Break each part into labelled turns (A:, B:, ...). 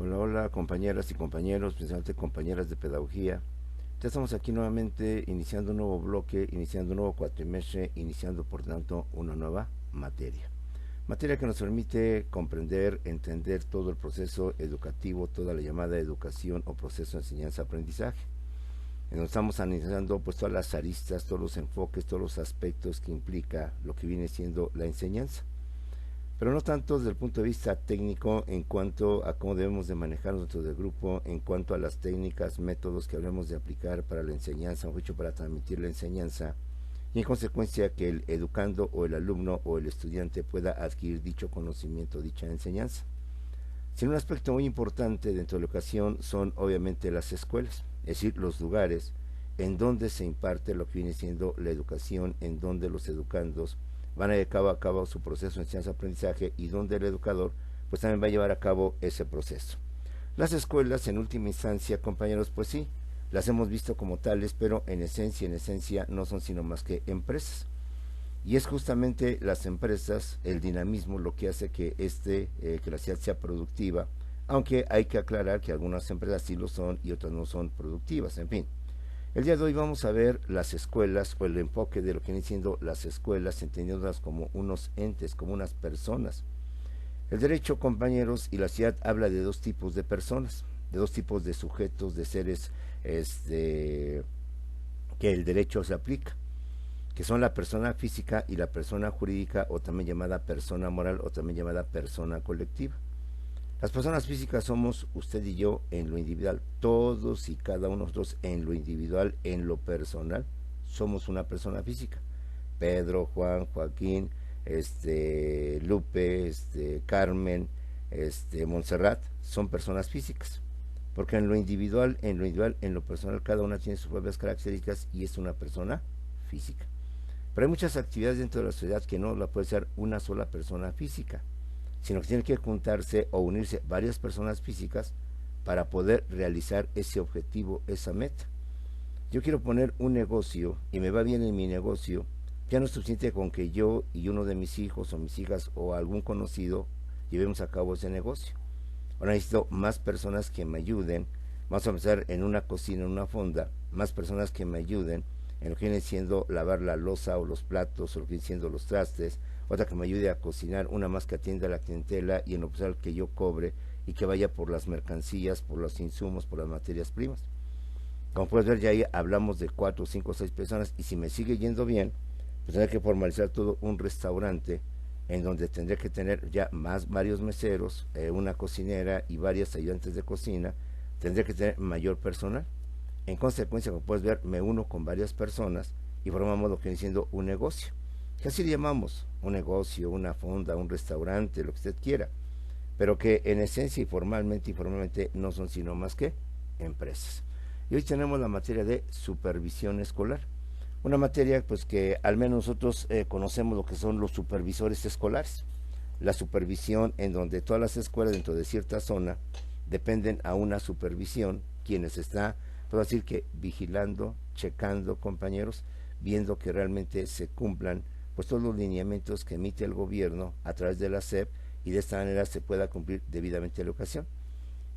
A: Hola, hola compañeras y compañeros, especialmente compañeras de pedagogía. Ya estamos aquí nuevamente iniciando un nuevo bloque, iniciando un nuevo cuatrimestre, iniciando por tanto una nueva materia. Materia que nos permite comprender, entender todo el proceso educativo, toda la llamada educación o proceso de enseñanza-aprendizaje. En donde estamos analizando pues todas las aristas, todos los enfoques, todos los aspectos que implica lo que viene siendo la enseñanza, pero no tanto desde el punto de vista técnico en cuanto a cómo debemos de manejarnos dentro del grupo, en cuanto a las técnicas, métodos que hablemos de aplicar para la enseñanza, o hecho para transmitir la enseñanza, y en consecuencia que el educando o el alumno o el estudiante pueda adquirir dicho conocimiento, dicha enseñanza. Sin un aspecto muy importante dentro de la educación son obviamente las escuelas, es decir, los lugares en donde se imparte lo que viene siendo la educación, en donde los educandos van a llevar a cabo su proceso de enseñanza-aprendizaje y donde el educador pues también va a llevar a cabo ese proceso. Las escuelas en última instancia, compañeros, pues sí, las hemos visto como tales, pero en esencia no son sino más que empresas. Y es justamente las empresas, el dinamismo, lo que hace que la ciudad sea productiva, aunque hay que aclarar que algunas empresas sí lo son y otras no son productivas, en fin. El día de hoy vamos a ver las escuelas o el enfoque de lo que vienen siendo las escuelas, entendiéndolas como unos entes, como unas personas. El derecho, compañeros, y la ciudad habla de dos tipos de personas, de dos tipos de sujetos, de seres que el derecho se aplica, que son la persona física y la persona jurídica, o también llamada persona moral, o también llamada persona colectiva. Las personas físicas somos usted y yo en lo individual, todos y cada uno de nosotros en lo individual, en lo personal, somos una persona física. Pedro, Juan, Joaquín, Lupe, Carmen, Montserrat, son personas físicas. Porque en lo personal, cada una tiene sus propias características y es una persona física. Pero hay muchas actividades dentro de la sociedad que no la puede ser una sola persona física, sino que tienen que juntarse o unirse varias personas físicas para poder realizar ese objetivo, esa meta. Yo quiero poner un negocio y me va bien en mi negocio, ya no es suficiente con que yo y uno de mis hijos o mis hijas o algún conocido llevemos a cabo ese negocio. Ahora necesito más personas que me ayuden. Vamos a empezar en una cocina, en una fonda, más personas que me ayuden en lo que viene siendo lavar la loza o los platos o lo que viene siendo los trastes, otra que me ayude a cocinar, una más que atienda a la clientela y en lo personal que yo cobre y que vaya por las mercancías, por los insumos, por las materias primas. Como puedes ver, ya ahí hablamos de 4, 5, 6 personas y si me sigue yendo bien, pues tendré que formalizar todo un restaurante en donde tendré que tener ya más varios meseros, una cocinera y varias ayudantes de cocina, tendré que tener mayor personal. En consecuencia, como puedes ver, me uno con varias personas y formamos lo que viene siendo un negocio. Que así le llamamos, un negocio, una fonda, un restaurante, lo que usted quiera, pero que en esencia y formalmente no son sino más que empresas. Y hoy tenemos la materia de supervisión escolar, una materia pues que al menos nosotros conocemos lo que son los supervisores escolares, la supervisión en donde todas las escuelas dentro de cierta zona dependen a una supervisión, quienes está, puedo decir que vigilando, checando, compañeros, viendo que realmente se cumplan pues todos los lineamientos que emite el gobierno a través de la SEP y de esta manera se pueda cumplir debidamente la educación.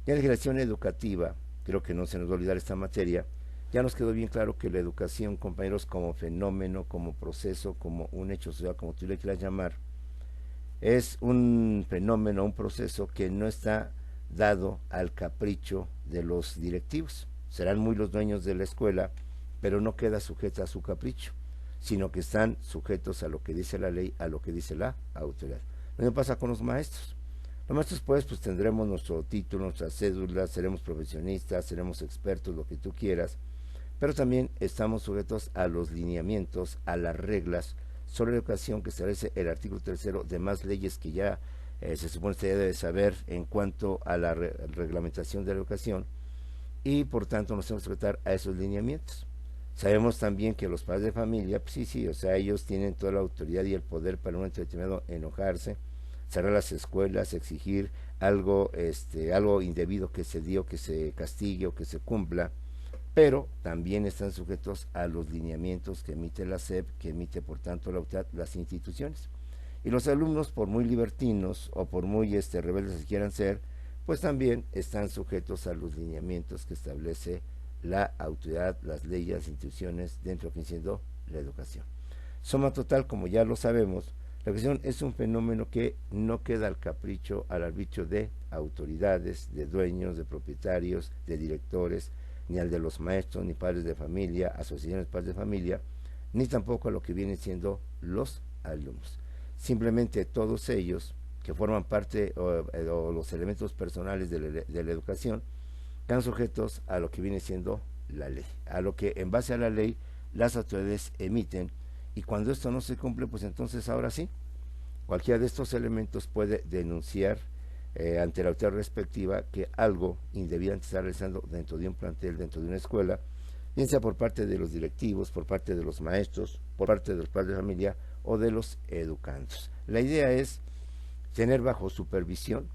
A: Y en la legislación educativa, creo que no se nos va a olvidar esta materia, ya nos quedó bien claro que la educación, compañeros, como fenómeno, como proceso, como un hecho social, como tú le quieras llamar, es un fenómeno, un proceso que no está dado al capricho de los directivos. Serán muy los dueños de la escuela, pero no queda sujeta a su capricho, sino que están sujetos a lo que dice la ley, a lo que dice la autoridad. Lo mismo pasa con los maestros. Los maestros pues tendremos nuestro título, nuestras cédulas, seremos profesionistas, seremos expertos, lo que tú quieras, pero también estamos sujetos a los lineamientos, a las reglas sobre la educación que establece el artículo 3 de más leyes que ya se supone que debe saber en cuanto a la reglamentación de la educación y por tanto nos tenemos que sujetar a esos lineamientos. Sabemos también que los padres de familia, pues sí, o sea, ellos tienen toda la autoridad y el poder para un momento determinado enojarse, cerrar las escuelas, exigir algo indebido que se dio, que se castigue o que se cumpla, pero también están sujetos a los lineamientos que emite la SEP, que emite por tanto la autoridad, las instituciones. Y los alumnos, por muy libertinos o por muy rebeldes que quieran ser, pues también están sujetos a los lineamientos que establece la autoridad, las leyes, las instituciones dentro de lo que viene siendo la educación. Suma total, como ya lo sabemos, la educación es un fenómeno que no queda al capricho, al arbitrio de autoridades, de dueños, de propietarios, de directores, ni al de los maestros, ni padres de familia, asociaciones de padres de familia, ni tampoco a lo que vienen siendo los alumnos. Simplemente todos ellos que forman parte o los elementos personales de la educación están sujetos a lo que viene siendo la ley, a lo que en base a la ley las autoridades emiten, y cuando esto no se cumple, pues entonces ahora sí, cualquiera de estos elementos puede denunciar ante la autoridad respectiva que algo indebidamente está realizando dentro de un plantel, dentro de una escuela, bien sea por parte de los directivos, por parte de los maestros, por parte de los padres de familia o de los educandos. La idea es tener bajo supervisión,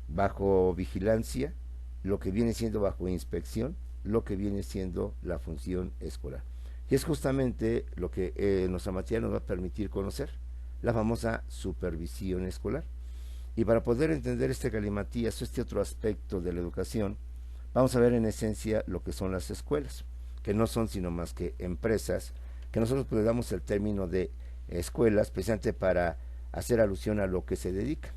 A: bajo vigilancia, lo que viene siendo bajo inspección, lo que viene siendo la función escolar. Y es justamente lo que nuestra materia nos va a permitir conocer, la famosa supervisión escolar. Y para poder entender este galimatías o este otro aspecto de la educación, vamos a ver en esencia lo que son las escuelas, que no son sino más que empresas, que nosotros pues le damos el término de escuelas precisamente para hacer alusión a lo que se dedica.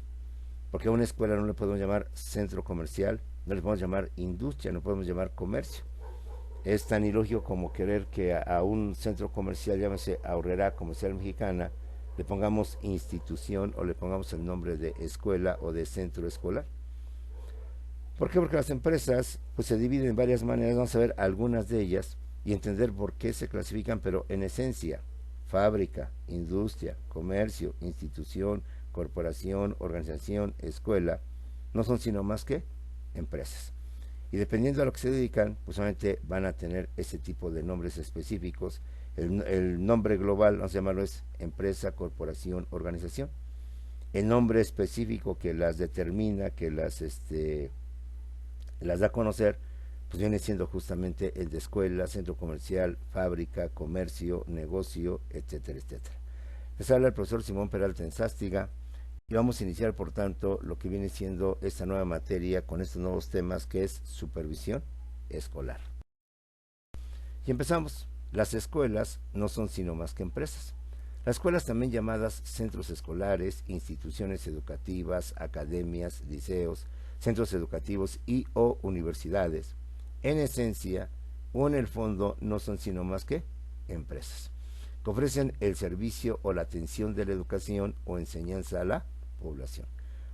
A: Porque a una escuela no le podemos llamar centro comercial, no le podemos llamar industria, no podemos llamar comercio. Es tan ilógico como querer que a un centro comercial, llámese Aurrera Comercial Mexicana, le pongamos institución o le pongamos el nombre de escuela o de centro escolar. ¿Por qué? Porque las empresas pues se dividen en varias maneras, vamos a ver algunas de ellas y entender por qué se clasifican, pero en esencia, fábrica, industria, comercio, institución, corporación, organización, escuela, no son sino más que empresas. Y dependiendo a lo que se dedican, pues solamente van a tener ese tipo de nombres específicos. El nombre global, vamos a llamarlo, es empresa, corporación, organización. El nombre específico que las determina, que las da a conocer, pues viene siendo justamente el de escuela, centro comercial, fábrica, comercio, negocio, etcétera, etcétera. Les habla el profesor Simón Peralta Enzástiga y vamos a iniciar, por tanto, lo que viene siendo esta nueva materia con estos nuevos temas que es supervisión escolar. Y empezamos. Las escuelas no son sino más que empresas. Las escuelas, también llamadas centros escolares, instituciones educativas, academias, liceos, centros educativos y o universidades, en esencia o en el fondo no son sino más que empresas, que ofrecen el servicio o la atención de la educación o enseñanza a la población.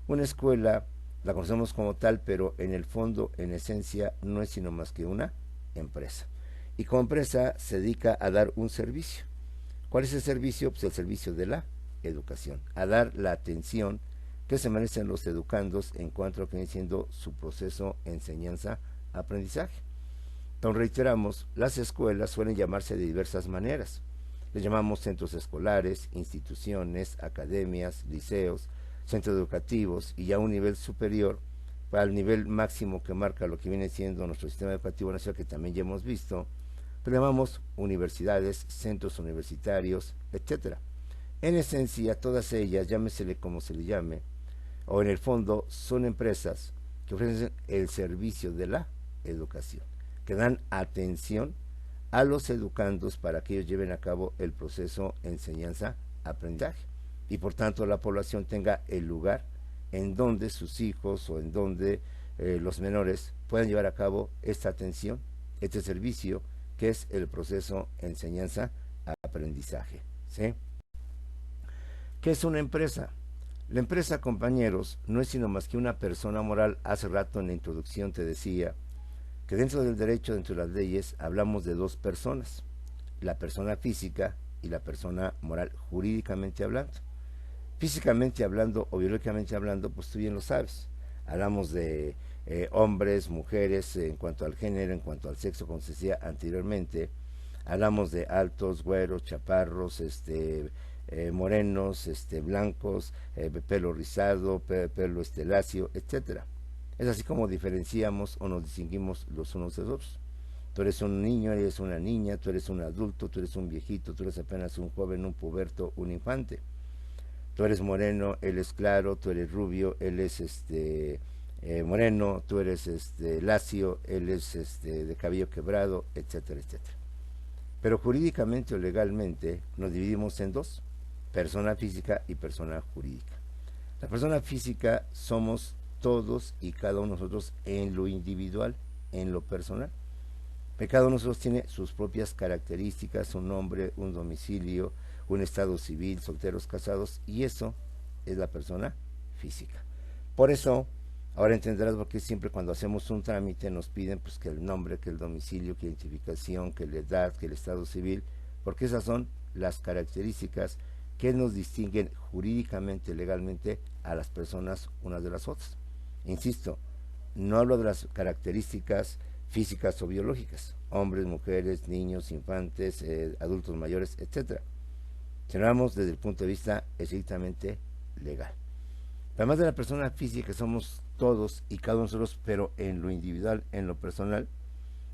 A: Una escuela la conocemos como tal, pero en el fondo, en esencia, no es sino más que una empresa. Y como empresa se dedica a dar un servicio. ¿Cuál es el servicio? Pues el servicio de la educación, a dar la atención que se merecen los educandos en cuanto a lo que viene siendo su proceso enseñanza-aprendizaje. Entonces reiteramos, las escuelas suelen llamarse de diversas maneras. Les llamamos centros escolares, instituciones, academias, liceos, centros educativos, y ya a un nivel superior, para el nivel máximo que marca lo que viene siendo nuestro sistema educativo nacional, que también ya hemos visto, le llamamos universidades, centros universitarios, etcétera. En esencia, todas ellas, llámesele como se le llame, o en el fondo, son empresas que ofrecen el servicio de la educación, que dan atención a los educandos para que ellos lleven a cabo el proceso enseñanza-aprendizaje y por tanto la población tenga el lugar en donde sus hijos o en donde los menores puedan llevar a cabo esta atención, este servicio que es el proceso enseñanza-aprendizaje. ¿Sí? ¿Qué es una empresa? La empresa, compañeros, no es sino más que una persona moral. Hace rato en la introducción te decía que dentro del derecho, dentro de las leyes, hablamos de dos personas, la persona física y la persona moral, jurídicamente hablando. Físicamente hablando o biológicamente hablando, pues tú bien lo sabes. Hablamos de hombres, mujeres, en cuanto al género, en cuanto al sexo, como se decía anteriormente. Hablamos de altos, güeros, chaparros, morenos, blancos, pelo rizado, pelo lacio, etcétera. Es así como diferenciamos o nos distinguimos los unos de los otros. Tú eres un niño, eres una niña, tú eres un adulto, tú eres un viejito, tú eres apenas un joven, un puberto, un infante. Tú eres moreno, él es claro, tú eres rubio, él es moreno, tú eres lacio, él es de cabello quebrado, etcétera, etcétera. Pero jurídicamente o legalmente nos dividimos en dos, persona física y persona jurídica. La persona física somos todos y cada uno de nosotros en lo individual, en lo personal. Cada uno de nosotros tiene sus propias características, un nombre, un domicilio, un estado civil, solteros, casados, y eso es la persona física. Por eso, ahora entenderás por qué siempre cuando hacemos un trámite nos piden pues que el nombre, que el domicilio, que la identificación, que la edad, que el estado civil, porque esas son las características que nos distinguen jurídicamente, legalmente a las personas unas de las otras. Insisto, no hablo de las características físicas o biológicas, hombres, mujeres, niños, infantes, adultos mayores, etcétera. Si hablamos desde el punto de vista estrictamente legal. Además de la persona física, somos todos y cada uno de nosotros, pero en lo individual, en lo personal,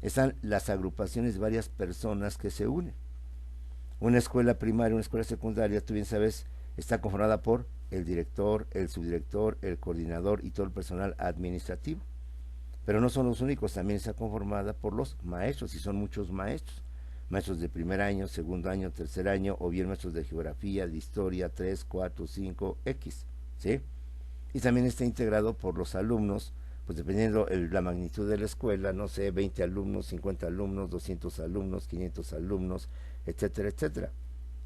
A: están las agrupaciones de varias personas que se unen. Una escuela primaria, una escuela secundaria, tú bien sabes, está conformada por el director, el subdirector, el coordinador y todo el personal administrativo. Pero no son los únicos, también está conformada por los maestros, y son muchos maestros. Maestros de primer año, segundo año, tercer año, o bien maestros de geografía, de historia, 3, 4, 5, X, ¿sí? Y también está integrado por los alumnos, pues dependiendo la magnitud de la escuela, no sé, 20 alumnos, 50 alumnos, 200 alumnos, 500 alumnos, etcétera, etcétera.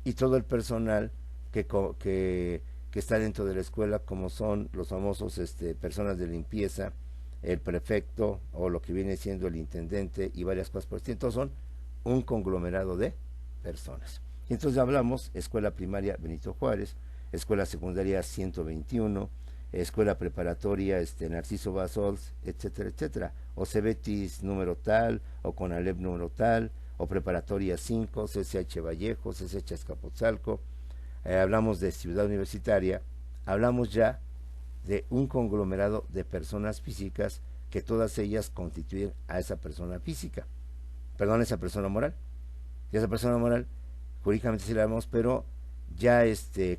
A: Y todo el personal que está dentro de la escuela, como son los famosos personas de limpieza, el prefecto o lo que viene siendo el intendente y varias cosas por el estilo. Entonces son un conglomerado de personas. Y entonces hablamos escuela primaria Benito Juárez, escuela secundaria 121, escuela preparatoria Narciso Basols, etcétera, etcétera, o Cebetis número tal, o Conalep número tal, o preparatoria 5, CCH Vallejo, CCH Azcapotzalco. Hablamos de ciudad universitaria, hablamos ya de un conglomerado de personas físicas que todas ellas constituyen a esa persona física, perdón, esa persona moral. Y esa persona moral, jurídicamente sí la hablamos, pero ya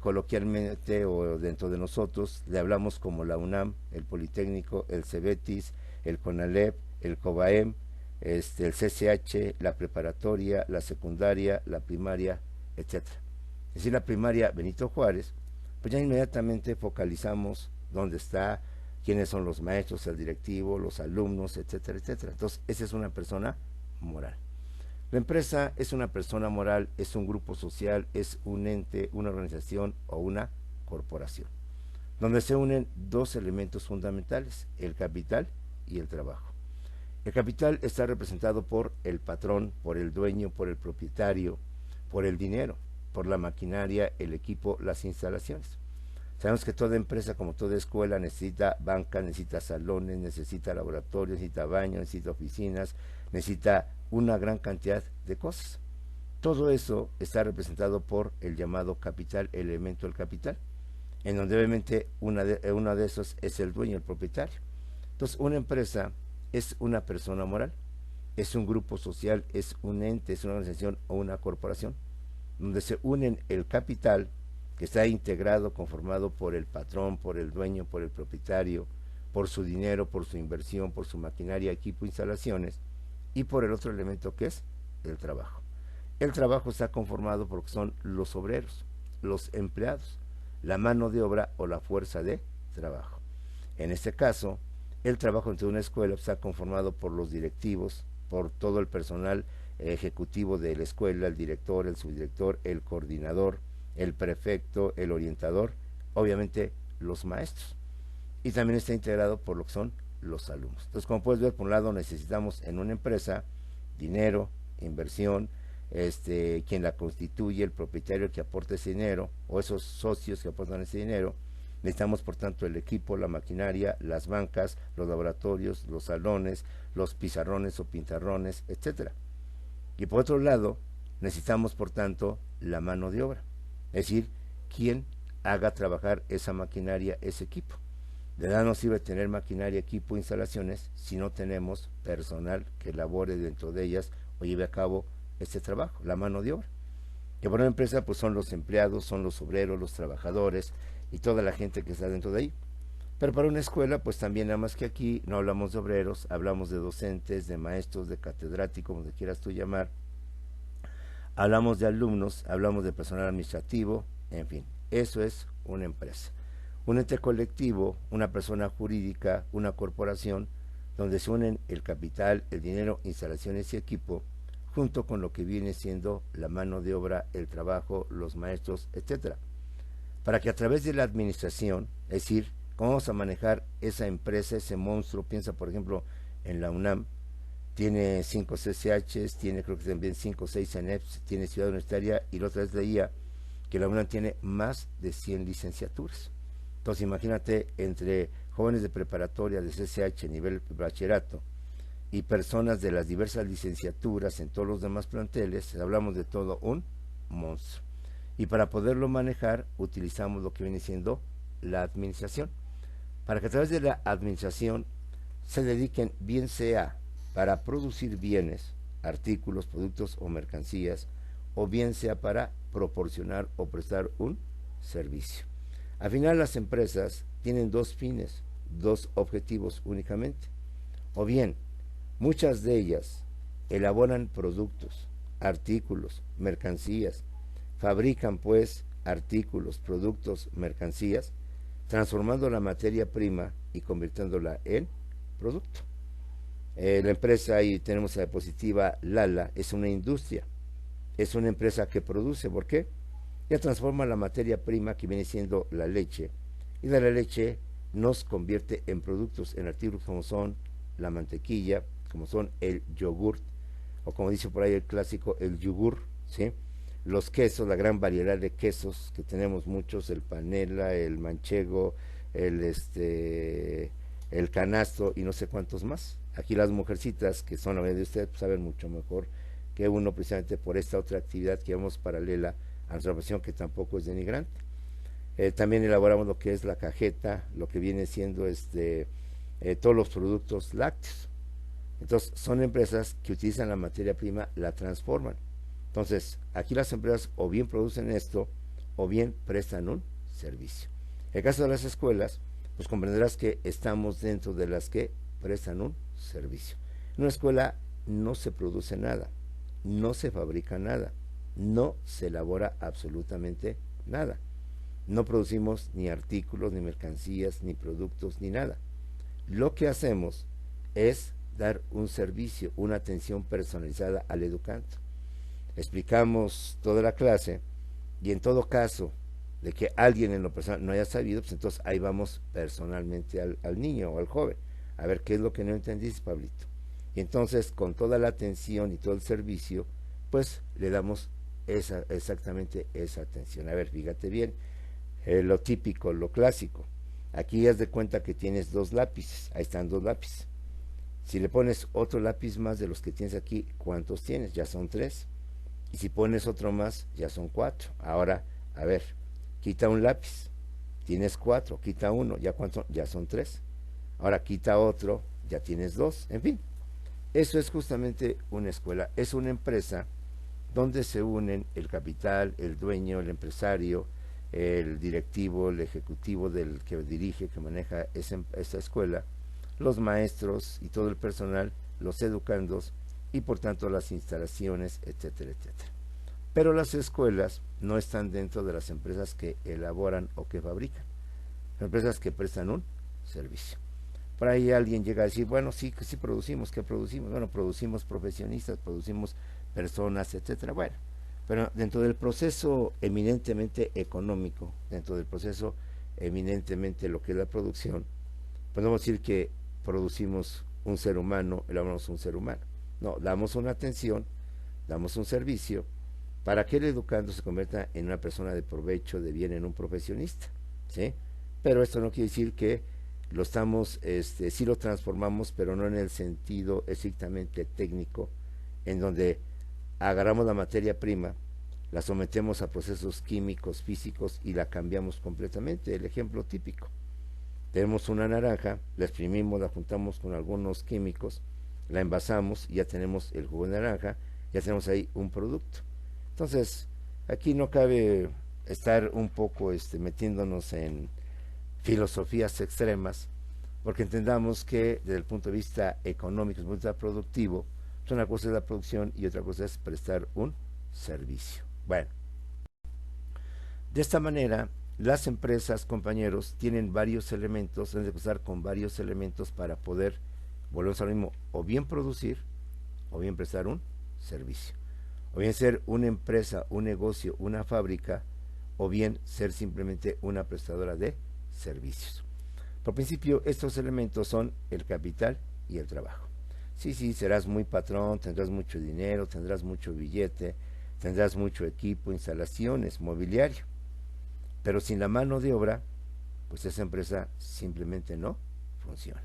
A: coloquialmente o dentro de nosotros le hablamos como la UNAM, el Politécnico, el Cebetis, el CONALEP, el COBAEM, el CCH, la preparatoria, la secundaria, la primaria, etcétera. Es decir, la primaria Benito Juárez, pues ya inmediatamente focalizamos dónde está, quiénes son los maestros, el directivo, los alumnos, etcétera, etcétera. Entonces, esa es una persona moral. La empresa es una persona moral, es un grupo social, es un ente, una organización o una corporación, donde se unen dos elementos fundamentales, el capital y el trabajo. El capital está representado por el patrón, por el dueño, por el propietario, por el dinero, por la maquinaria, el equipo, las instalaciones. Sabemos que toda empresa, como toda escuela, necesita banca, necesita salones, necesita laboratorios, necesita baños, necesita oficinas, necesita una gran cantidad de cosas. Todo eso está representado por el llamado capital, el elemento del capital, en donde obviamente una de esos es el dueño, el propietario. Entonces, una empresa es una persona moral, es un grupo social, es un ente, es una organización o una corporación, donde se unen el capital, que está integrado, conformado por el patrón, por el dueño, por el propietario, por su dinero, por su inversión, por su maquinaria, equipo, instalaciones, y por el otro elemento que es el trabajo. El trabajo está conformado porque son los obreros, los empleados, la mano de obra o la fuerza de trabajo. En este caso, el trabajo dentro de una escuela está conformado por los directivos, por todo el personal ejecutivo de la escuela, el director, el subdirector, el coordinador, el prefecto, el orientador, obviamente los maestros. Y también está integrado por lo que son los alumnos. Entonces, como puedes ver, por un lado necesitamos en una empresa dinero, inversión, quien la constituye, el propietario que aporta ese dinero, o esos socios que aportan ese dinero. Necesitamos, por tanto, el equipo, la maquinaria, las bancas, los laboratorios, los salones, los pizarrones o pintarrones, etcétera. Y por otro lado, necesitamos, por tanto, la mano de obra, es decir, quien haga trabajar esa maquinaria, ese equipo. De nada nos sirve tener maquinaria, equipo, instalaciones, si no tenemos personal que labore dentro de ellas o lleve a cabo este trabajo, la mano de obra. Que para una empresa pues son los empleados, son los obreros, los trabajadores y toda la gente que está dentro de ahí. Pero para una escuela, pues también nada más que aquí no hablamos de obreros, hablamos de docentes, de maestros, de catedráticos, como te quieras tú llamar, hablamos de alumnos, hablamos de personal administrativo, en fin, eso es una empresa. Un ente colectivo, una persona jurídica, una corporación, donde se unen el capital, el dinero, instalaciones y equipo, junto con lo que viene siendo la mano de obra, el trabajo, los maestros, etcétera, para que a través de la administración, es decir, cómo vamos a manejar esa empresa, ese monstruo, piensa por ejemplo en la UNAM, tiene 5 CCHs, tiene creo que también 5 o 6 CENEPs, tiene Ciudad Universitaria, y la otra vez leía que la UNAM tiene más de 100 licenciaturas. Entonces imagínate, entre jóvenes de preparatoria, de CCH, nivel bachillerato, y personas de las diversas licenciaturas en todos los demás planteles, hablamos de todo un monstruo. Y para poderlo manejar, utilizamos lo que viene siendo la administración, para que a través de la administración se dediquen, bien sea para producir bienes, artículos, productos o mercancías, o bien sea para proporcionar o prestar un servicio. Al final las empresas tienen dos fines, dos objetivos únicamente. O bien, muchas de ellas elaboran productos, artículos, mercancías, fabrican pues artículos, productos, mercancías, transformando la materia prima y convirtiéndola en producto. La empresa, ahí tenemos la diapositiva, Lala, es una industria, es una empresa que produce, ¿por qué? Ya transforma la materia prima que viene siendo la leche, y de la leche nos convierte en productos, en artículos como son la mantequilla, como son el yogurt, o como dice por ahí el clásico, el yogur, ¿sí? Los quesos, la gran variedad de quesos que tenemos muchos, el panela, el manchego, el canasto y no sé cuántos más. Aquí las mujercitas, que son la mayoría de ustedes, pues saben mucho mejor que uno, precisamente por esta otra actividad que vemos paralela a nuestra profesión, que tampoco es denigrante. También elaboramos lo que es la cajeta, lo que viene siendo todos los productos lácteos. Entonces, son empresas que utilizan la materia prima, la transforman. Entonces, aquí las empresas o bien producen esto, o bien prestan un servicio. En el caso de las escuelas, pues comprenderás que estamos dentro de las que prestan un servicio. En una escuela no se produce nada, no se fabrica nada, no se elabora absolutamente nada. No producimos ni artículos, ni mercancías, ni productos, ni nada. Lo que hacemos es dar un servicio, una atención personalizada al educando. Explicamos toda la clase, y en todo caso de que alguien en lo personal no haya sabido, pues entonces ahí vamos personalmente al niño o al joven, a ver qué es lo que no entendiste, Pablito. Y entonces con toda la atención y todo el servicio, pues le damos exactamente esa atención. A ver, fíjate bien, lo típico, lo clásico. Aquí haz de cuenta que tienes dos lápices, ahí están dos lápices. Si le pones otro lápiz más de los que tienes aquí, ¿cuántos tienes? Ya son 3. Y si pones otro más, ya son 4. Ahora, a ver, quita un lápiz, tienes 4, quita uno, ¿ya cuánto? Ya son 3. Ahora quita otro, ya tienes 2. En fin, eso es justamente una escuela, es una empresa donde se unen el capital, el dueño, el empresario, el directivo, el ejecutivo del que dirige, que maneja esa escuela, los maestros y todo el personal, los educandos y por tanto las instalaciones, etcétera, etcétera. Pero las escuelas no están dentro de las empresas que elaboran o que fabrican, son empresas que prestan un servicio. Por ahí alguien llega a decir, bueno, sí, que sí producimos, ¿qué producimos? Bueno, producimos profesionistas, producimos personas, etcétera. Bueno, pero dentro del proceso eminentemente económico, dentro del proceso eminentemente lo que es la producción, podemos decir que producimos un ser humano, elaboramos un ser humano. No, damos una atención, damos un servicio para que el educando se convierta en una persona de provecho, de bien, en un profesionista, ¿sí? Pero esto no quiere decir que lo estamos, sí lo transformamos, pero no en el sentido estrictamente técnico, en donde agarramos la materia prima, la sometemos a procesos químicos, físicos y la cambiamos completamente. El ejemplo típico: tenemos una naranja, la exprimimos, la juntamos con algunos químicos, la envasamos y ya tenemos el jugo de naranja, ya tenemos ahí un producto. Entonces, aquí no cabe estar un poco metiéndonos en filosofías extremas, porque entendamos que desde el punto de vista económico, desde el punto de vista productivo, pues una cosa es la producción y otra cosa es prestar un servicio. Bueno, de esta manera, las empresas, compañeros, tienen varios elementos, deben de contar con varios elementos para poder, volvemos al mismo, o bien producir, o bien prestar un servicio. O bien ser una empresa, un negocio, una fábrica, o bien ser simplemente una prestadora de servicios. Por principio, estos elementos son el capital y el trabajo. Sí, sí, serás muy patrón, tendrás mucho dinero, tendrás mucho billete, tendrás mucho equipo, instalaciones, mobiliario, pero sin la mano de obra, pues esa empresa simplemente no funciona.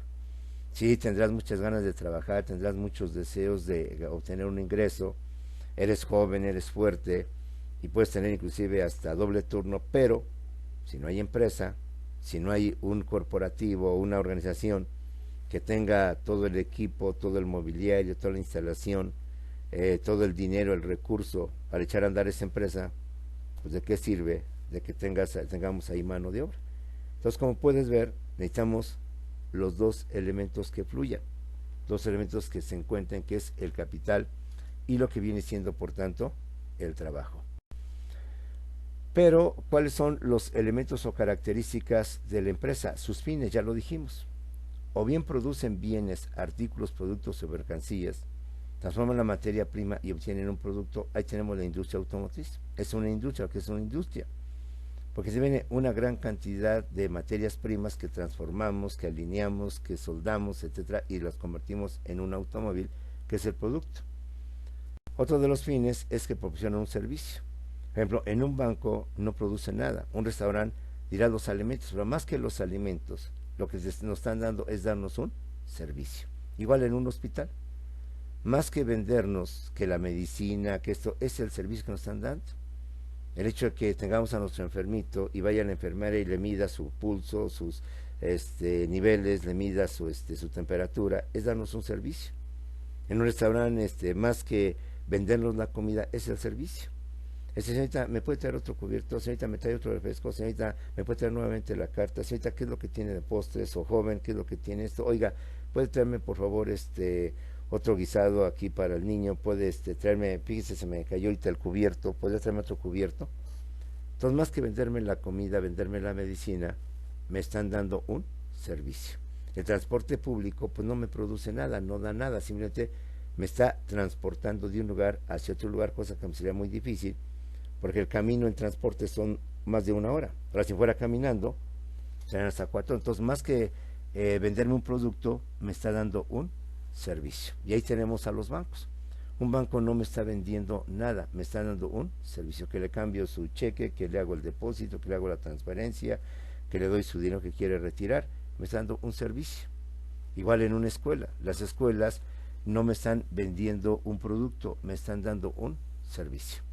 A: Sí, tendrás muchas ganas de trabajar, tendrás muchos deseos de obtener un ingreso, eres joven, eres fuerte y puedes tener inclusive hasta doble turno, pero si no hay empresa, si no hay un corporativo o una organización que tenga todo el equipo, todo el mobiliario, toda la instalación, todo el dinero, el recurso para echar a andar esa empresa, pues de qué sirve de que tengamos ahí mano de obra. Entonces, como puedes ver, necesitamos los dos elementos que fluyan, dos elementos que se encuentren, que es el capital y lo que viene siendo, por tanto, el trabajo. Pero, ¿cuáles son los elementos o características de la empresa? Sus fines, ya lo dijimos. O bien producen bienes, artículos, productos o mercancías, transforman la materia prima y obtienen un producto. Ahí tenemos la industria automotriz. Es una industria, que es una industria, porque se viene una gran cantidad de materias primas que transformamos, que alineamos, que soldamos, etcétera, y las convertimos en un automóvil, que es el producto. Otro de los fines es que proporcionan un servicio. Por ejemplo, en un banco no produce nada. Un restaurante dirá los alimentos, pero más que los alimentos, lo que nos están dando es darnos un servicio. Igual en un hospital. Más que vendernos que la medicina, que esto es el servicio que nos están dando. El hecho de que tengamos a nuestro enfermito y vaya la enfermera y le mida su pulso, sus niveles, le mida su temperatura, es darnos un servicio. En un restaurante, más que vendernos la comida, es el servicio. Señorita, ¿me puede traer otro cubierto? Señorita, ¿me trae otro refresco? Señorita, ¿me puede traer nuevamente la carta? Señorita, ¿qué es lo que tiene de postres? O joven, ¿qué es lo que tiene esto? Oiga, ¿puede traerme por favor otro guisado aquí para el niño? ¿Puede traerme, fíjese, se me cayó ahorita el cubierto, ¿podría traerme otro cubierto? Entonces, más que venderme la comida, venderme la medicina, me están dando un servicio. El transporte público, pues no me produce nada, no da nada, simplemente me está transportando de un lugar hacia otro lugar, cosa que me sería muy difícil, porque el camino en transporte son más de una hora. Ahora, si fuera caminando, serían hasta 4. Entonces, más que venderme un producto, me está dando un servicio. Y ahí tenemos a los bancos. Un banco no me está vendiendo nada, me está dando un servicio, que le cambio su cheque, que le hago el depósito, que le hago la transferencia, que le doy su dinero que quiere retirar, me está dando un servicio. Igual en una escuela, las escuelas no me están vendiendo un producto, me están dando un servicio.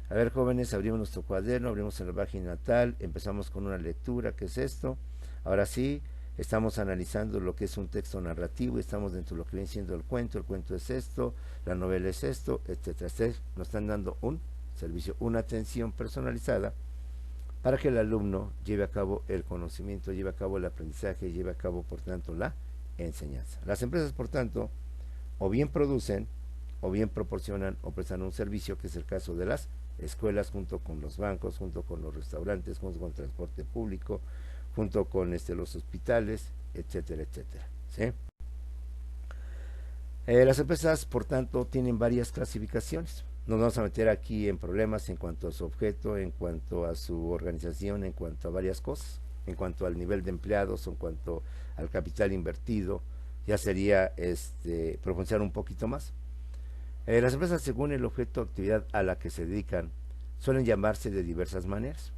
A: A ver, jóvenes, abrimos nuestro cuaderno, abrimos en la página tal, empezamos con una lectura, ¿qué es esto? Ahora sí, estamos analizando lo que es un texto narrativo, estamos dentro de lo que viene siendo el cuento es esto, la novela es esto, etcétera. Ustedes nos están dando un servicio, una atención personalizada para que el alumno lleve a cabo el conocimiento, lleve a cabo el aprendizaje, lleve a cabo, por tanto, la enseñanza. Las empresas, por tanto, o bien producen, o bien proporcionan o prestan un servicio, que es el caso de las escuelas, junto con los bancos, junto con los restaurantes, junto con el transporte público, junto con los hospitales, etcétera, etcétera. ¿Sí? Las empresas, por tanto, tienen varias clasificaciones. Nos vamos a meter aquí en problemas en cuanto a su objeto, en cuanto a su organización, en cuanto a varias cosas, en cuanto al nivel de empleados, en cuanto al capital invertido. Ya sería profundizar un poquito más. Las empresas, según el objeto de actividad a la que se dedican, suelen llamarse de diversas maneras.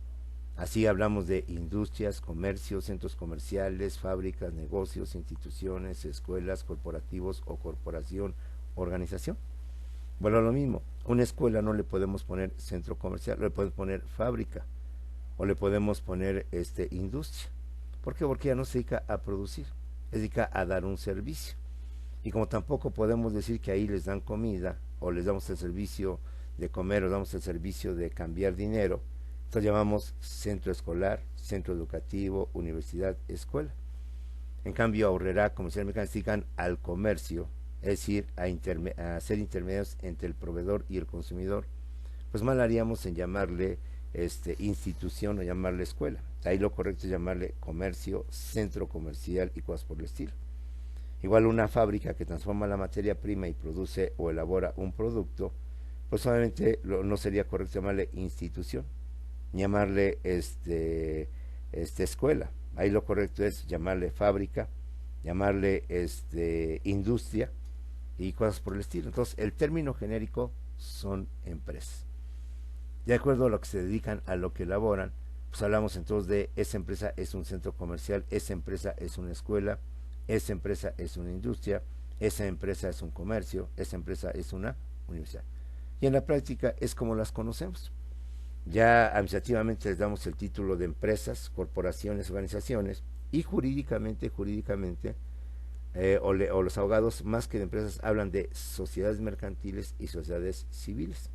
A: Así hablamos de industrias, comercios, centros comerciales, fábricas, negocios, instituciones, escuelas, corporativos o corporación, organización. Bueno, lo mismo, una escuela no le podemos poner centro comercial, le podemos poner fábrica o le podemos poner industria. ¿Por qué? Porque ya no se dedica a producir, se dedica a dar un servicio. Y como tampoco podemos decir que ahí les dan comida o les damos el servicio de comer o damos el servicio de cambiar dinero, Entonces llamamos centro escolar, centro educativo, universidad, escuela. En cambio, Aurrera, comercial mexicana, se dedican al comercio, es decir, a ser intermediarios entre el proveedor y el consumidor. Pues mal haríamos en llamarle institución o llamarle escuela. Ahí lo correcto es llamarle comercio, centro comercial y cosas por el estilo. Igual una fábrica que transforma la materia prima y produce o elabora un producto, pues obviamente no sería correcto llamarle institución, llamarle escuela. Ahí lo correcto es llamarle fábrica, llamarle industria y cosas por el estilo. Entonces, el término genérico son empresas. De acuerdo a lo que se dedican, a lo que elaboran, pues hablamos entonces de esa empresa es un centro comercial, esa empresa es una escuela, esa empresa es una industria, esa empresa es un comercio, esa empresa es una universidad. Y en la práctica es como las conocemos. Ya administrativamente les damos el título de empresas, corporaciones, organizaciones, y jurídicamente, o los abogados más que de empresas hablan de sociedades mercantiles y sociedades civiles.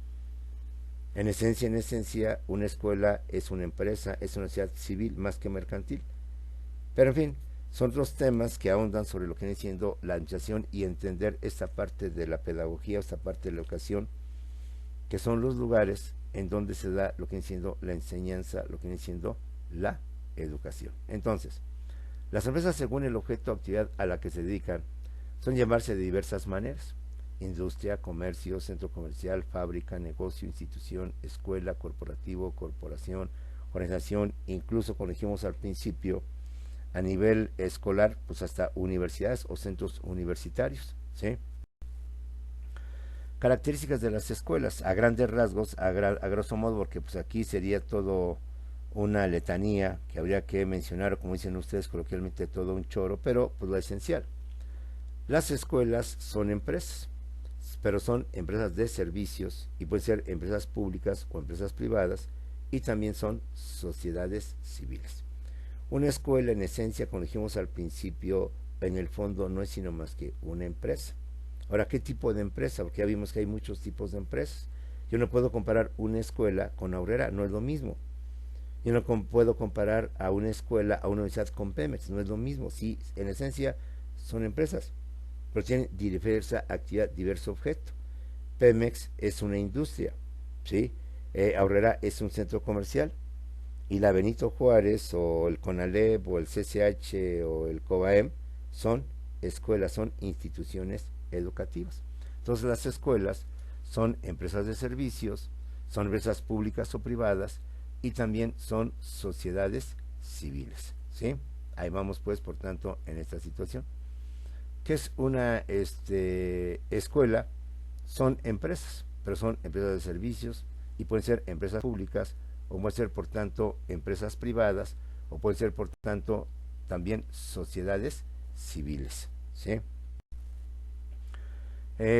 A: En esencia, una escuela es una empresa, es una sociedad civil más que mercantil. Pero en fin, son otros temas que ahondan sobre lo que viene siendo la administración y entender esta parte de la pedagogía, esta parte de la educación, que son los lugares en donde se da lo que viene siendo la enseñanza, lo que viene siendo la educación. Entonces, las empresas, según el objeto o actividad a la que se dedican, son llamarse de diversas maneras: industria, comercio, centro comercial, fábrica, negocio, institución, escuela, corporativo, corporación, organización, incluso, como dijimos al principio, a nivel escolar, pues hasta universidades o centros universitarios, ¿sí? Características de las escuelas, a grandes rasgos, a grosso modo, porque pues aquí sería todo una letanía que habría que mencionar, como dicen ustedes coloquialmente, todo un choro, pero pues lo esencial. Las escuelas son empresas, pero son empresas de servicios y pueden ser empresas públicas o empresas privadas, y también son sociedades civiles. Una escuela, en esencia, como dijimos al principio, en el fondo no es sino más que una empresa. Ahora, ¿qué tipo de empresa? Porque ya vimos que hay muchos tipos de empresas. Yo no puedo comparar una escuela con Aurrera, no es lo mismo. Yo no puedo comparar a una escuela, a una universidad con Pemex, no es lo mismo. Sí, en esencia son empresas, pero tienen diversa actividad, diverso objeto. Pemex es una industria, ¿sí? Aurrera es un centro comercial, y la Benito Juárez o el CONALEP o el CCH o el COBAEM son escuelas, son instituciones educativas. Entonces las escuelas son empresas de servicios, son empresas públicas o privadas, y también son sociedades civiles, ¿sí? Ahí vamos pues, por tanto, en esta situación. ¿Qué es una escuela? Son empresas, pero son empresas de servicios, y pueden ser empresas públicas, o pueden ser, por tanto, empresas privadas, o pueden ser, por tanto, también sociedades civiles, ¿sí?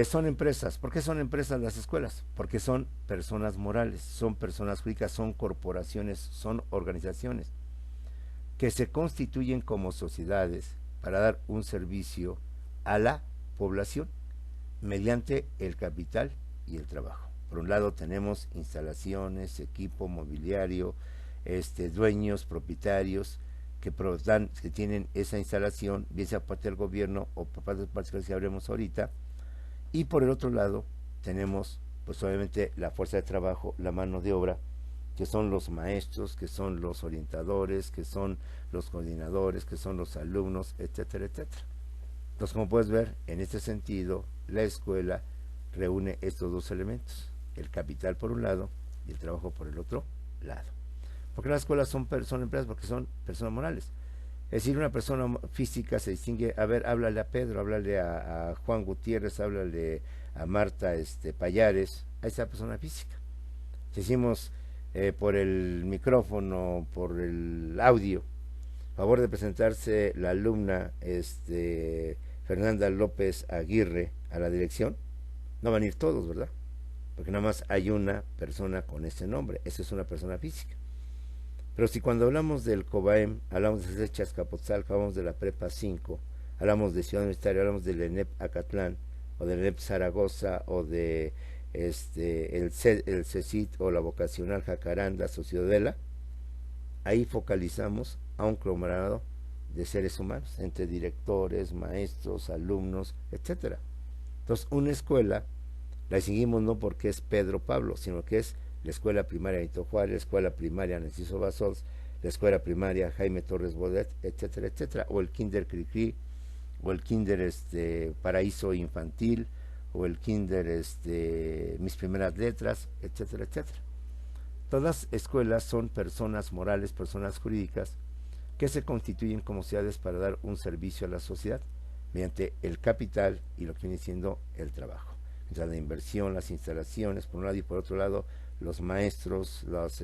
A: Son empresas. ¿Por qué son empresas las escuelas? Porque son personas morales, son personas jurídicas, son corporaciones, son organizaciones que se constituyen como sociedades para dar un servicio a la población mediante el capital y el trabajo. Por un lado tenemos instalaciones, equipo, mobiliario, dueños, propietarios que tienen esa instalación, bien sea por parte del gobierno o por parte de particulares que hablemos ahorita. Y por el otro lado tenemos pues obviamente la fuerza de trabajo, la mano de obra, que son los maestros, que son los orientadores, que son los coordinadores, que son los alumnos, etcétera, etcétera. Entonces, como puedes ver, en este sentido, la escuela reúne estos dos elementos: el capital por un lado y el trabajo por el otro lado. Porque las escuelas son empresas, porque son personas morales. Es decir, una persona física se distingue, a ver, háblale a Pedro, háblale a Juan Gutiérrez, háblale a Marta Payares, a esa persona física. Si decimos por el micrófono, por el audio, favor de presentarse la alumna Fernanda López Aguirre a la dirección, no van a ir todos, ¿verdad? Porque nada más hay una persona con ese nombre, esa es una persona física. Pero si cuando hablamos del COBAEM, hablamos de CECHA Azcapotzalco, hablamos de la Prepa 5, hablamos de Ciudad Universitaria, hablamos del ENEP Acatlán, o del ENEP Zaragoza, o de el CECIT o la vocacional Jacarandas o Ciudadela, ahí focalizamos a un conglomerado de seres humanos, entre directores, maestros, alumnos, etcétera. Entonces, una escuela la distinguimos no porque es Pedro Pablo, sino que es la escuela primaria Benito Juárez, la escuela primaria Narciso Basols, la escuela primaria Jaime Torres Bodet, etcétera, etcétera, o el kinder Cricri, o el kinder Paraíso Infantil, o el kinder Mis Primeras Letras, etcétera, etcétera. Todas escuelas son personas morales, personas jurídicas, que se constituyen como sociedades para dar un servicio a la sociedad mediante el capital y lo que viene siendo el trabajo. La inversión, las instalaciones, por un lado, y por otro lado, los maestros, los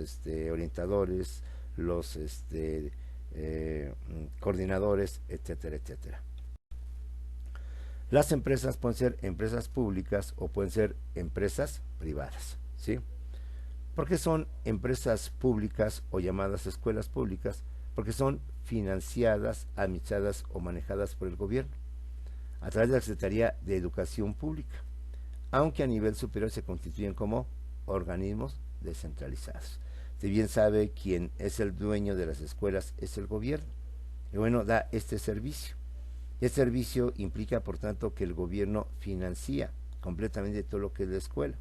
A: orientadores, los coordinadores, etcétera, etcétera. Las empresas pueden ser empresas públicas o pueden ser empresas privadas, ¿sí? ¿Por qué son empresas públicas o llamadas escuelas públicas? Porque son financiadas, administradas o manejadas por el gobierno a través de la Secretaría de Educación Pública, aunque a nivel superior se constituyen como organismos descentralizados. Si bien sabe quién es el dueño de las escuelas es el gobierno, y bueno, da este servicio. Este servicio implica, por tanto, que el gobierno financia completamente todo lo que es la escuela.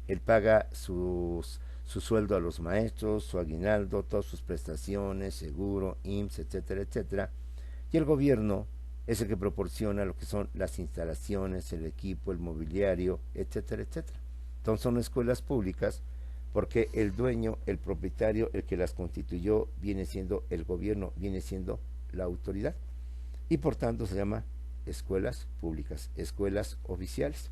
A: Él paga su sueldo a los maestros, su aguinaldo, todas sus prestaciones, seguro, IMSS, etcétera, etcétera. Y el gobierno es el que proporciona lo que son las instalaciones, el equipo, el mobiliario, etcétera, etcétera. Entonces son escuelas públicas porque el dueño, el propietario, el que las constituyó, viene siendo el gobierno, viene siendo la autoridad. Y por tanto se llama escuelas públicas, escuelas oficiales.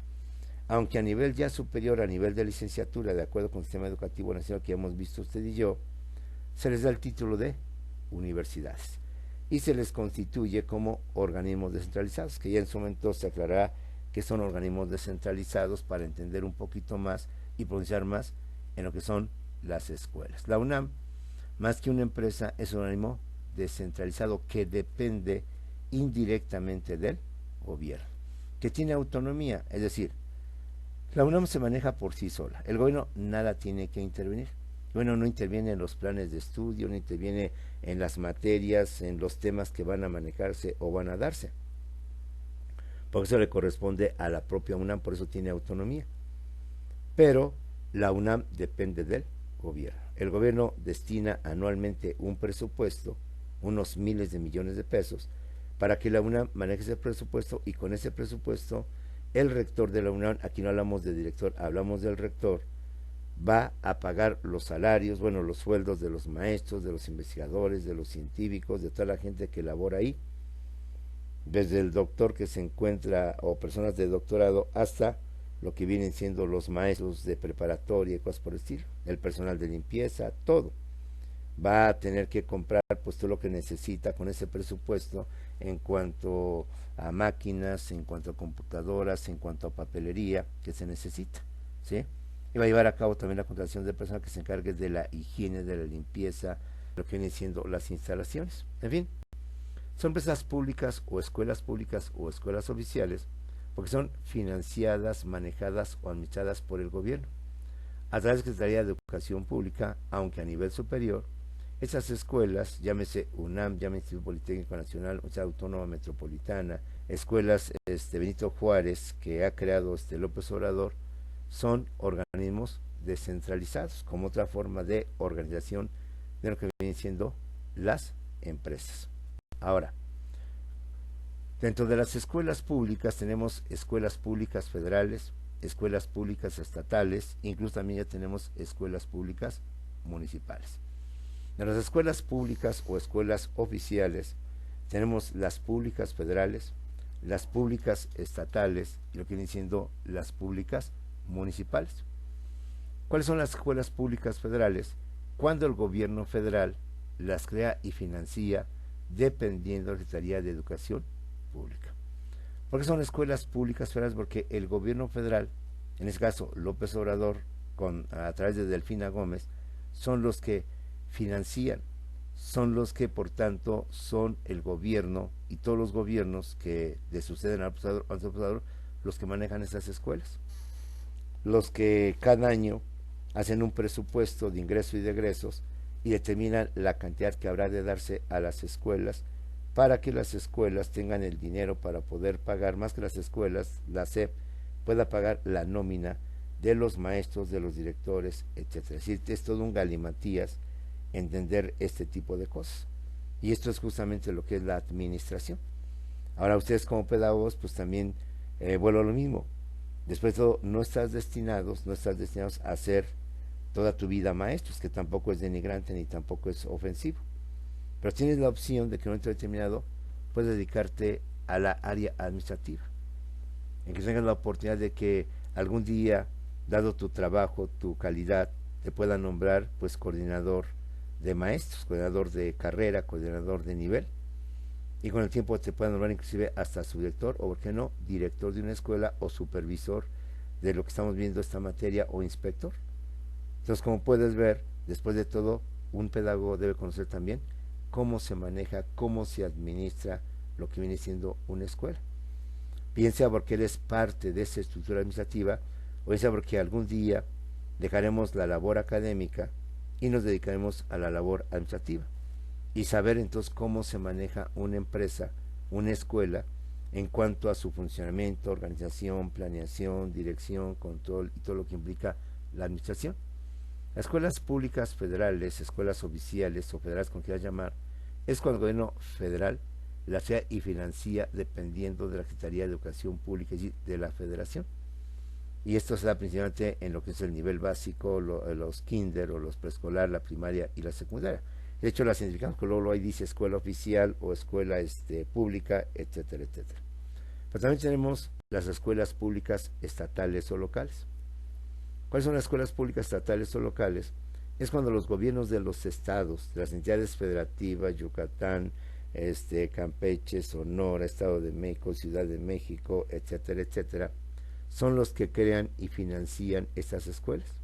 A: Aunque a nivel ya superior, a nivel de licenciatura, de acuerdo con el sistema educativo nacional que hemos visto usted y yo, se les da el título de universidades y se les constituye como organismos descentralizados, que ya en su momento se aclarará que son organismos descentralizados para entender un poquito más y profundizar más en lo que son las escuelas. La UNAM, más que una empresa, es un organismo descentralizado que depende indirectamente del gobierno, que tiene autonomía, es decir, la UNAM se maneja por sí sola, el gobierno nada tiene que intervenir. Bueno, no interviene en los planes de estudio, no interviene en las materias, en los temas que van a manejarse o van a darse. Porque eso le corresponde a la propia UNAM, por eso tiene autonomía. Pero la UNAM depende del gobierno. El gobierno destina anualmente un presupuesto, unos miles de millones de pesos, para que la UNAM maneje ese presupuesto y con ese presupuesto el rector de la UNAM, aquí no hablamos de director, hablamos del rector, va a pagar los salarios, bueno, los sueldos de los maestros, de los investigadores, de los científicos, de toda la gente que labora ahí, desde el doctor que se encuentra o personas de doctorado hasta lo que vienen siendo los maestros de preparatoria y cosas por el estilo, el personal de limpieza, todo. Va a tener que comprar pues todo lo que necesita con ese presupuesto en cuanto a máquinas, en cuanto a computadoras, en cuanto a papelería que se necesita, ¿sí? Y va a llevar a cabo también la contratación de personas que se encargue de la higiene, de la limpieza, lo que vienen siendo las instalaciones. En fin, son empresas públicas o escuelas oficiales porque son financiadas, manejadas o administradas por el gobierno a través de la Secretaría de Educación Pública, aunque a nivel superior esas escuelas, llámese UNAM, llámese Instituto Politécnico Nacional, Universidad Autónoma Metropolitana, escuelas Benito Juárez que ha creado López Obrador, son organismos descentralizados como otra forma de organización de lo que vienen siendo las empresas. Ahora, dentro de las escuelas públicas tenemos escuelas públicas federales, escuelas públicas estatales, incluso también ya tenemos escuelas públicas municipales. De las escuelas públicas o escuelas oficiales tenemos las públicas federales, las públicas estatales y lo que vienen siendo las públicas municipales. ¿Cuáles son las escuelas públicas federales? Cuando el gobierno federal las crea y financia dependiendo de la Secretaría de Educación Pública. ¿Por qué son escuelas públicas federales? Porque el gobierno federal, en este caso López Obrador, a través de Delfina Gómez, son los que financian, son los que por tanto son el gobierno y todos los gobiernos que le suceden al López Obrador, los que manejan esas escuelas. los que cada año hacen un presupuesto de ingresos y de egresos y determinan la cantidad que habrá de darse a las escuelas para que las escuelas tengan el dinero para poder pagar, más que las escuelas, la SEP pueda pagar la nómina de los maestros, de los directores, etcétera. Es decir, es todo un galimatías entender este tipo de cosas. Y esto es justamente lo que es la administración. Ahora ustedes como pedagogos, pues también vuelvo a lo mismo. Después de todo, no estás destinados a ser toda tu vida maestros, que tampoco es denigrante ni tampoco es ofensivo. Pero tienes la opción de que en un momento determinado puedes dedicarte a la área administrativa, en que tengas la oportunidad de que algún día, dado tu trabajo, tu calidad, te puedan nombrar pues coordinador de maestros, coordinador de carrera, coordinador de nivel, y con el tiempo te puedan nombrar inclusive hasta subdirector o, por qué no, director de una escuela o supervisor de lo que estamos viendo esta materia o inspector. Entonces, como puedes ver, después de todo, un pedagogo debe conocer también cómo se maneja, cómo se administra lo que viene siendo una escuela. Bien sea porque eres parte de esa estructura administrativa, o bien sea porque algún día dejaremos la labor académica y nos dedicaremos a la labor administrativa. Y saber entonces cómo se maneja una empresa, una escuela, en cuanto a su funcionamiento, organización, planeación, dirección, control y todo lo que implica la administración. Las escuelas públicas federales, escuelas oficiales o federales, como quieras llamar, es cuando el gobierno federal las crea y financia dependiendo de la Secretaría de Educación Pública y de la Federación. Y esto se da principalmente en lo que es el nivel básico, los kinder o los preescolar, la primaria y la secundaria. De hecho, las identificamos que luego ahí dice escuela oficial o escuela pública, etcétera, etcétera. Pero también tenemos las escuelas públicas estatales o locales. ¿Cuáles son las escuelas públicas estatales o locales? Es cuando los gobiernos de los estados, de las entidades federativas, Yucatán, Campeche, Sonora, Estado de México, Ciudad de México, etcétera, etcétera, son los que crean y financian estas escuelas.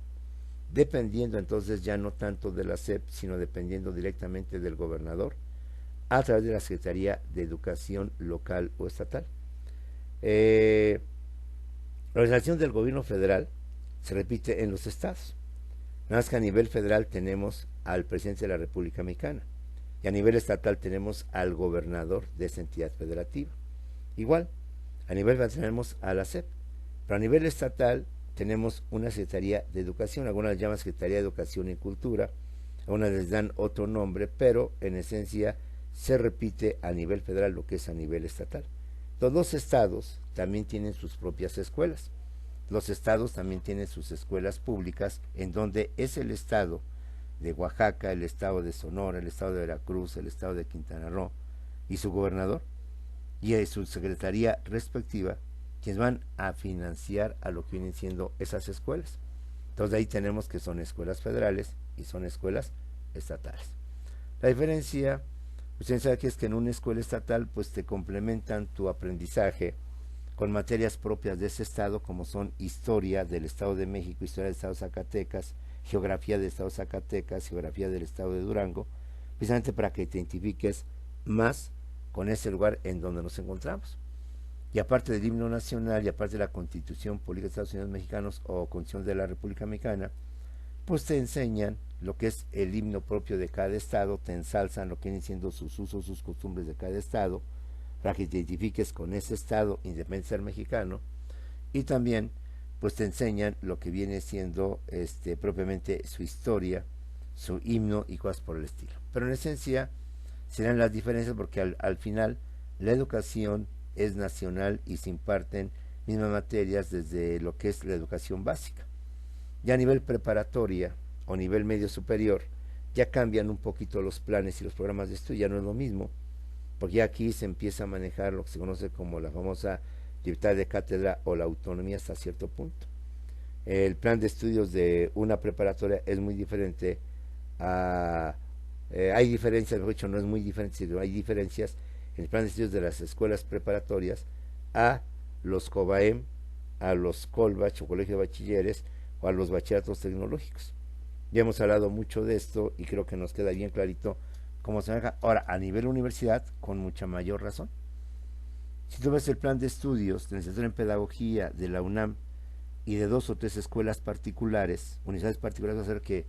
A: Dependiendo entonces ya no tanto de la SEP, sino dependiendo directamente del gobernador, a través de la Secretaría de Educación local o estatal. La organización del gobierno federal se repite en los estados. Nada más que a nivel federal tenemos al presidente de la República Mexicana y a nivel estatal tenemos al gobernador de esa entidad federativa. Igual, a nivel federal tenemos a la SEP, pero a nivel estatal tenemos una Secretaría de Educación, algunas les llaman Secretaría de Educación y Cultura, algunas les dan otro nombre, pero en esencia se repite a nivel federal lo que es a nivel estatal. Todos los estados también tienen sus propias escuelas. Los estados también tienen sus escuelas públicas, en donde es el estado de Oaxaca, el estado de Sonora, el estado de Veracruz, el estado de Quintana Roo y su gobernador y su secretaría respectiva, quienes van a financiar a lo que vienen siendo esas escuelas. Entonces de ahí tenemos que son escuelas federales y son escuelas estatales. La diferencia, ustedes saben que es que en una escuela estatal pues te complementan tu aprendizaje con materias propias de ese estado, como son historia del Estado de México, historia del Estado de Zacatecas, geografía del Estado de Zacatecas, geografía del Estado de Durango, precisamente para que te identifiques más con ese lugar en donde nos encontramos. Y aparte del himno nacional y aparte de la Constitución Política de Estados Unidos Mexicanos o Constitución de la República Mexicana, pues te enseñan lo que es el himno propio de cada estado, te ensalzan lo que vienen siendo sus usos, sus costumbres de cada estado, para que te identifiques con ese estado, independiente de ser mexicano, y también pues te enseñan lo que viene siendo propiamente su historia, su himno y cosas por el estilo. Pero en esencia serán las diferencias porque al final la educación es nacional y se imparten mismas materias desde lo que es la educación básica. Ya a nivel preparatoria o nivel medio superior ya cambian un poquito los planes y los programas de estudio, ya no es lo mismo, porque ya aquí se empieza a manejar lo que se conoce como la famosa libertad de cátedra o la autonomía hasta cierto punto. El plan de estudios de una preparatoria es muy diferente a... hay diferencias, mejor dicho, no es muy diferente, sino hay diferencias en el plan de estudios de las escuelas preparatorias a los COBAEM, a los COLBACH o Colegio de Bachilleres o a los bachilleratos tecnológicos. Ya hemos hablado mucho de esto y creo que nos queda bien clarito cómo se maneja. Ahora, a nivel universidad, con mucha mayor razón. Si tú ves el plan de estudios de licenciatura en pedagogía de la UNAM y de 2 o 3 escuelas particulares, universidades particulares, va a hacer que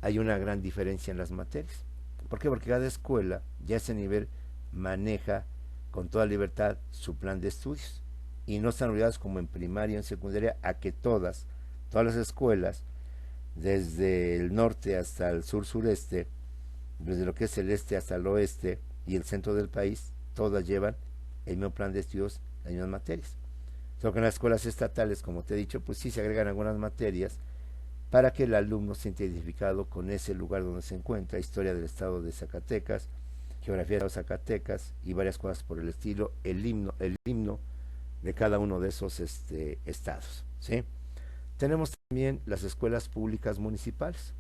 A: hay una gran diferencia en las materias. ¿Por qué? Porque cada escuela ya a ese nivel maneja con toda libertad su plan de estudios y no están obligados como en primaria y en secundaria a que todas las escuelas, desde el norte hasta el sur-sureste, desde lo que es el este hasta el oeste y el centro del país, todas llevan el mismo plan de estudios, las mismas materias. Solo que en las escuelas estatales, como te he dicho, pues sí se agregan algunas materias para que el alumno se sienta identificado con ese lugar donde se encuentra, historia del estado de Zacatecas, geografía de Zacatecas y varias cosas por el estilo, el himno de cada uno de esos estados, ¿sí? Tenemos también las escuelas públicas municipales,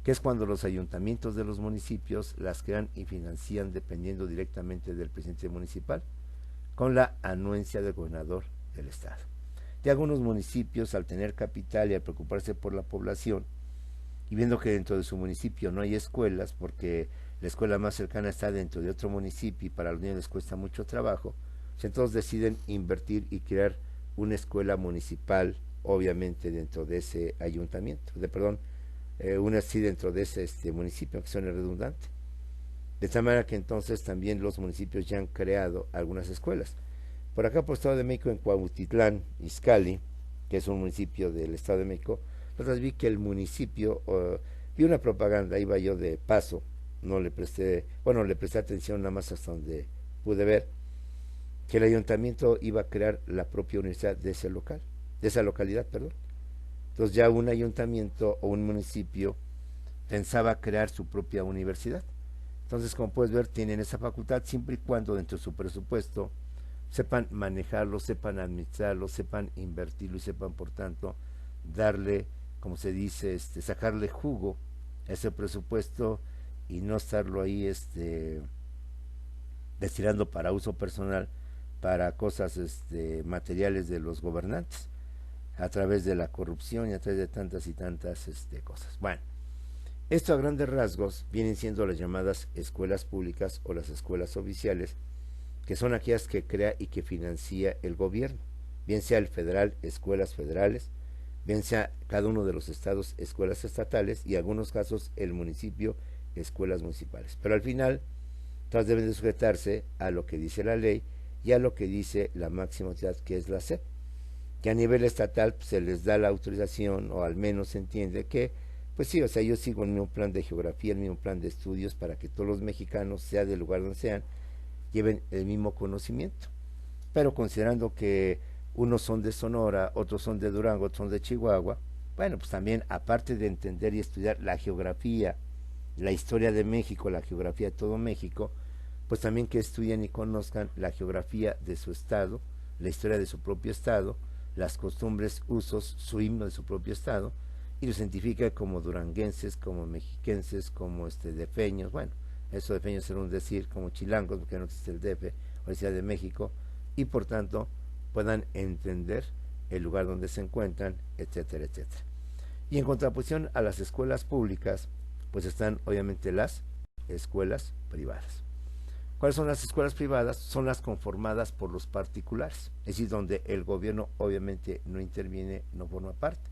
A: que es cuando los ayuntamientos de los municipios las crean y financian dependiendo directamente del presidente municipal, con la anuencia del gobernador del estado. Y algunos municipios, al tener capital y al preocuparse por la población, y viendo que dentro de su municipio no hay escuelas, porque la escuela más cercana está dentro de otro municipio y para los niños les cuesta mucho trabajo, pues entonces deciden invertir y crear una escuela municipal, obviamente dentro de ese ayuntamiento, una así dentro de ese municipio, que suene redundante. De tal manera que entonces también los municipios ya han creado algunas escuelas. Por acá, por el Estado de México, en Cuautitlán, Izcalli, que es un municipio del Estado de México, entonces vi que el municipio, vi una propaganda, iba yo de paso, no le presté, bueno, le presté atención nada más hasta donde pude ver, que el ayuntamiento iba a crear la propia universidad de ese local, de esa localidad, perdón. Entonces ya un ayuntamiento o un municipio pensaba crear su propia universidad. Entonces, como puedes ver, tienen esa facultad siempre y cuando dentro de su presupuesto sepan manejarlo, sepan administrarlo, sepan invertirlo y sepan, por tanto, darle, como se dice, sacarle jugo a ese presupuesto y no estarlo ahí destinando para uso personal, para cosas materiales de los gobernantes, a través de la corrupción y a través de tantas y tantas cosas. Bueno, esto a grandes rasgos vienen siendo las llamadas escuelas públicas o las escuelas oficiales, que son aquellas que crea y que financia el gobierno, bien sea el federal, escuelas federales, bien sea cada uno de los estados, escuelas estatales, y en algunos casos el municipio, escuelas municipales. Pero al final, todas deben de sujetarse a lo que dice la ley y a lo que dice la máxima autoridad, que es la SEP, que a nivel estatal pues, se les da la autorización, o al menos se entiende que, pues sí, o sea, yo sigo el mismo plan de geografía, el mismo plan de estudios, para que todos los mexicanos, sea del lugar donde sean, lleven el mismo conocimiento. Pero considerando que unos son de Sonora, otros son de Durango, otros son de Chihuahua, bueno, pues también, aparte de entender y estudiar la geografía, la historia de México, la geografía de todo México, pues también que estudien y conozcan la geografía de su estado, la historia de su propio estado, las costumbres, usos, su himno de su propio estado, y los identifica como duranguenses, como mexiquenses, como defeños, bueno, eso defeños era un decir, como chilangos, porque no existe el DF, o la Ciudad de México, y por tanto puedan entender el lugar donde se encuentran, etcétera, etcétera. Y en contraposición a las escuelas públicas, pues están obviamente las escuelas privadas. ¿Cuáles son las escuelas privadas? Son las conformadas por los particulares, es decir, donde el gobierno obviamente no interviene, no forma parte.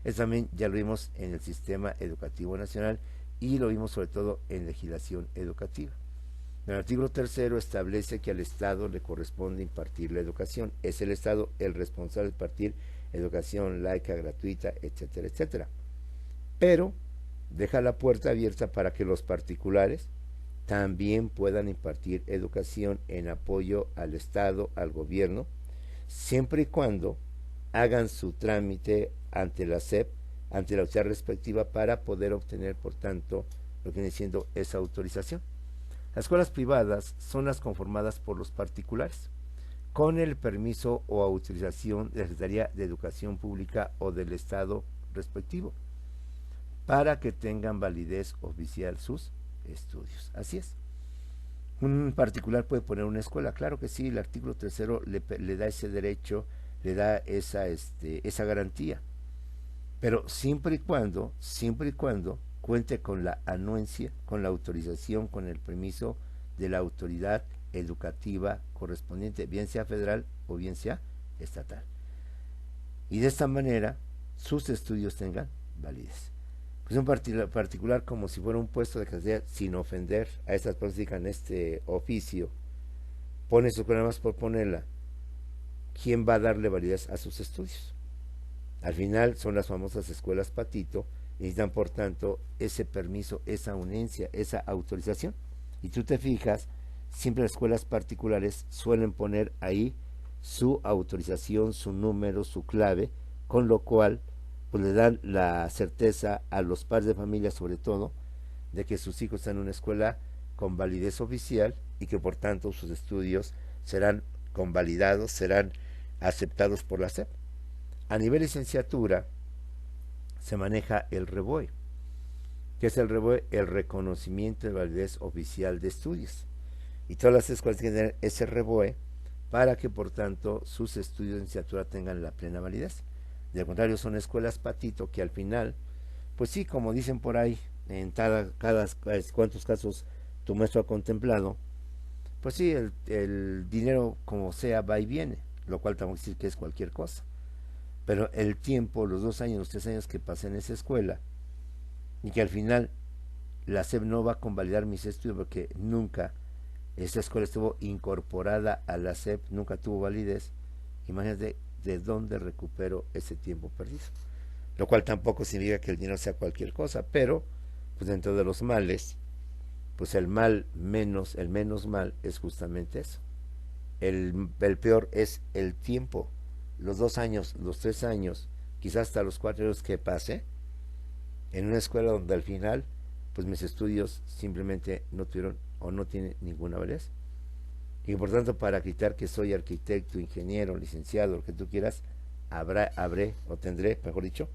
A: Eso también ya lo vimos en el sistema educativo nacional y lo vimos sobre todo en legislación educativa. El artículo 3 establece que al Estado le corresponde impartir la educación. Es el Estado el responsable de impartir educación laica, gratuita, etcétera, etcétera. Pero deja la puerta abierta para que los particulares también puedan impartir educación en apoyo al Estado, al gobierno, siempre y cuando hagan su trámite ante la SEP, ante la autoridad respectiva, para poder obtener, por tanto, lo que viene siendo esa autorización. Las escuelas privadas son las conformadas por los particulares, con el permiso o autorización de la Secretaría de Educación Pública o del Estado respectivo, para que tengan validez oficial sus estudios. Así es. Un particular puede poner una escuela, claro que sí, el artículo 3 le da ese derecho, le da esa garantía, pero siempre y cuando cuente con la anuencia, con la autorización, con el permiso de la autoridad educativa correspondiente, bien sea federal o bien sea estatal. y de esta manera sus estudios tengan validez. Es un particular como si fuera un puesto de casualidad, sin ofender a estas personas que dedican este oficio, pone sus programas por ponerla. ¿Quién va a darle validez a sus estudios? Al final son las famosas escuelas patito, y necesitan por tanto ese permiso, esa unencia, esa autorización. Y tú te fijas, siempre las escuelas particulares suelen poner ahí su autorización, su número, su clave, con lo cual pues le dan la certeza a los padres de familia, sobre todo, de que sus hijos están en una escuela con validez oficial y que por tanto sus estudios serán convalidados, serán aceptados por la SEP. A nivel licenciatura se maneja el REVOE. ¿Qué es el REVOE? El reconocimiento de validez oficial de estudios. Y todas las escuelas tienen que tener ese REVOE para que por tanto sus estudios de licenciatura tengan la plena validez. De lo contrario, son escuelas patito que al final, pues sí, como dicen por ahí, en cada cuantos casos tu maestro ha contemplado, pues sí, el dinero como sea va y viene, lo cual tengo que decir que es cualquier cosa. Pero el tiempo, los 2 años, los 3 años que pasé en esa escuela, y que al final la SEP no va a convalidar mis estudios porque nunca esa escuela estuvo incorporada a la SEP, nunca tuvo validez, imagínate de dónde recupero ese tiempo perdido. Lo cual tampoco significa que el dinero sea cualquier cosa, pero pues dentro de los males, pues el menos mal es justamente eso. El peor es el tiempo, los 2 años, los 3 años, quizás hasta los 4 años que pase en una escuela donde al final, pues mis estudios simplemente no tuvieron o no tienen ninguna validez. Y por tanto, para quitar que soy arquitecto, ingeniero, licenciado, lo que tú quieras, habré o tendré, mejor dicho,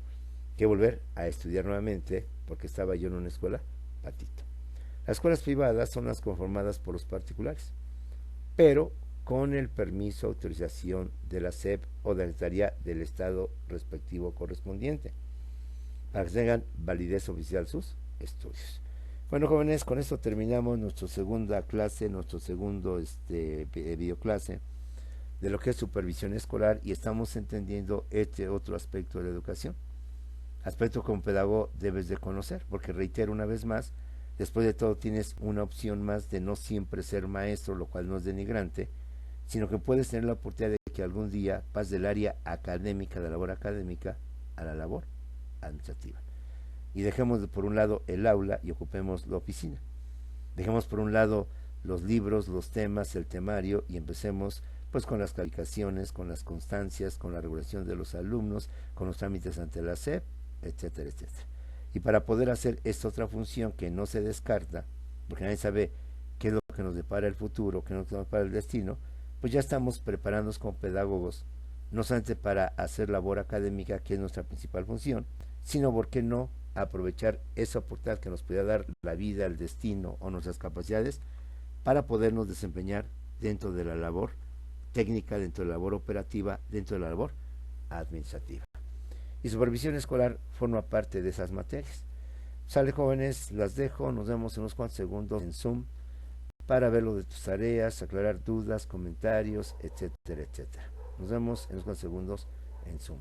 A: que volver a estudiar nuevamente porque estaba yo en una escuela patito. Las escuelas privadas son las conformadas por los particulares, pero con el permiso, autorización de la SEP o de la Secretaría del Estado respectivo correspondiente, para que tengan validez oficial sus estudios. Bueno, jóvenes, con esto terminamos nuestra segunda clase, nuestro segundo videoclase de lo que es supervisión escolar, y estamos entendiendo este otro aspecto de la educación, aspecto que como pedagogo debes de conocer, porque reitero una vez más, después de todo tienes una opción más de no siempre ser maestro, lo cual no es denigrante, sino que puedes tener la oportunidad de que algún día pases del área académica, de la labor académica, a la labor administrativa. Y dejemos por un lado el aula y ocupemos la oficina. Dejemos por un lado los libros, los temas, el temario, y empecemos pues con las calificaciones, con las constancias, con la regulación de los alumnos, con los trámites ante la SEP, etcétera, etcétera. Y para poder hacer esta otra función que no se descarta, porque nadie sabe qué es lo que nos depara el futuro, qué nos depara el destino, pues ya estamos preparándonos como pedagogos, no solamente para hacer labor académica, que es nuestra principal función, sino, ¿por qué no?, aprovechar esa oportunidad que nos pueda dar la vida, el destino o nuestras capacidades para podernos desempeñar dentro de la labor técnica, dentro de la labor operativa, dentro de la labor administrativa. Y supervisión escolar forma parte de esas materias. Sale, jóvenes, las dejo, nos vemos en unos cuantos segundos en Zoom para ver lo de tus tareas, aclarar dudas, comentarios, etcétera, etcétera. Nos vemos en unos cuantos segundos en Zoom.